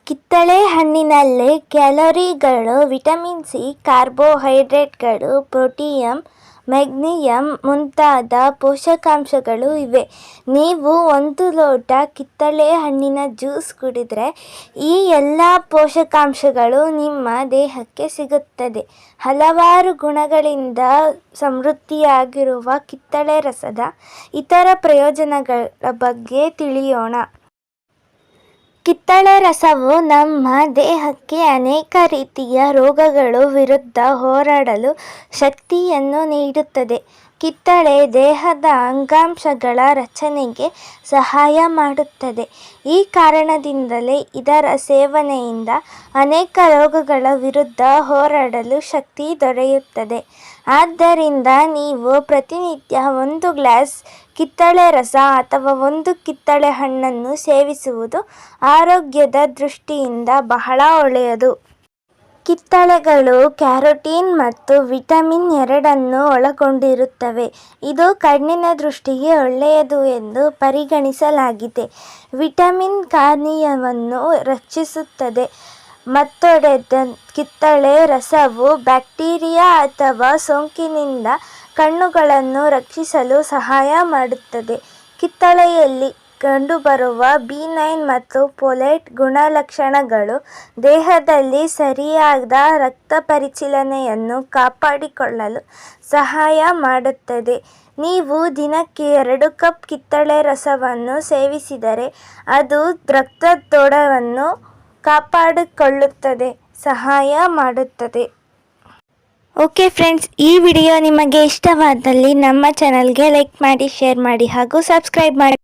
ಕಿತ್ತಳೆ ಹಣ್ಣಿನಲ್ಲಿ ಕ್ಯಾಲೋರಿಗಳು, vitamin C, ಕಾರ್ಬೋಹೈಡ್ರೇಟ್ಗಳು, potassium, magnesium ಮುಂತಾದ ಪೋಷಕಾಂಶಗಳು ಇವೆ. ನೀವು 1 ಲೋಟ ಕಿತ್ತಳೆ ಹಣ್ಣಿನ ಜ್ಯೂಸ್ ಕುಡಿದರೆ ಈ ಎಲ್ಲ ಪೋಷಕಾಂಶಗಳು ನಿಮ್ಮ ದೇಹಕ್ಕೆ ಸಿಗುತ್ತದೆ. ಹಲವಾರು ಗುಣಗಳಿಂದ ಸಮೃದ್ಧಿಯಾಗಿರುವ ಕಿತ್ತಳೆ ರಸದ ಇತರ ಪ್ರಯೋಜನಗಳ ಬಗ್ಗೆ ತಿಳಿಯೋಣ. ಕಿತ್ತಳೆ ರಸವು ನಮ್ಮ ದೇಹಕ್ಕೆ ಅನೇಕ ರೀತಿಯ ರೋಗಗಳ ವಿರುದ್ಧ ಹೋರಾಡಲು ಶಕ್ತಿಯನ್ನು ನೀಡುತ್ತದೆ. ಕಿತ್ತಳೆ ದೇಹದ ಅಂಗಾಂಶಗಳ ರಚನೆಗೆ ಸಹಾಯ ಮಾಡುತ್ತದೆ. ಈ ಕಾರಣದಿಂದಲೇ ಇದರ ಸೇವನೆಯಿಂದ ಅನೇಕ ರೋಗಗಳ ವಿರುದ್ಧ ಹೋರಾಡಲು ಶಕ್ತಿ ದೊರೆಯುತ್ತದೆ. ಆದ್ದರಿಂದ ನೀವು ಪ್ರತಿನಿತ್ಯ 1 ಗ್ಲಾಸ್ ಕಿತ್ತಳೆ ರಸ ಅಥವಾ 1 ಕಿತ್ತಳೆ ಹಣ್ಣನ್ನು ಸೇವಿಸುವುದು ಆರೋಗ್ಯದ ದೃಷ್ಟಿಯಿಂದ ಬಹಳ ಒಳ್ಳೆಯದು. ಕಿತ್ತಳೆಗಳು ಕ್ಯಾರೋಟಿನ್ ಮತ್ತು ವಿಟಮಿನ್ ಎರಡನ್ನೂ ಒಳಗೊಂಡಿರುತ್ತವೆ. ಇದು ಕಣ್ಣಿನ ದೃಷ್ಟಿಗೆ ಒಳ್ಳೆಯದು ಎಂದು ಪರಿಗಣಿಸಲಾಗಿದೆ. ವಿಟಮಿನ್ ಕಾರ್ನಿಯಾವನ್ನು ರಕ್ಷಿಸುತ್ತದೆ. ಮತ್ತೊಂದೆಡೆ ಕಿತ್ತಳೆ ರಸವು ಬ್ಯಾಕ್ಟೀರಿಯಾ ಅಥವಾ ಸೋಂಕಿನಿಂದ ಕಣ್ಣುಗಳನ್ನು ರಕ್ಷಿಸಲು ಸಹಾಯ ಮಾಡುತ್ತದೆ. ಕಿತ್ತಳೆಯಲ್ಲಿ ಕಂಡುಬರುವ B9 ಮತ್ತು ಫೋಲೇಟ್ ಗುಣಲಕ್ಷಣಗಳು ದೇಹದಲ್ಲಿ ಸರಿಯಾದ ರಕ್ತ ಪರಿಚಲನೆಯನ್ನು ಕಾಪಾಡಿಕೊಳ್ಳಲು ಸಹಾಯ ಮಾಡುತ್ತದೆ. ನೀವು ದಿನಕ್ಕೆ 2 ಕಪ್ ಕಿತ್ತಳೆ ರಸವನ್ನು ಸೇವಿಸಿದರೆ ಅದು ರಕ್ತದೊತ್ತಡವನ್ನು ಕಾಪಾಡಿಕೊಳ್ಳಲು ಸಹಾಯ ಮಾಡುತ್ತದೆ. ಓಕೆ ಫ್ರೆಂಡ್ಸ್, ಈ ವಿಡಿಯೋ ನಿಮಗೆ ಇಷ್ಟವಾದಲ್ಲಿ ನಮ್ಮ ಚಾನಲ್ಗೆ ಲೈಕ್ ಮಾಡಿ, ಶೇರ್ ಮಾಡಿ ಹಾಗೂ ಸಬ್ಸ್ಕ್ರೈಬ್ ಮಾಡಿ.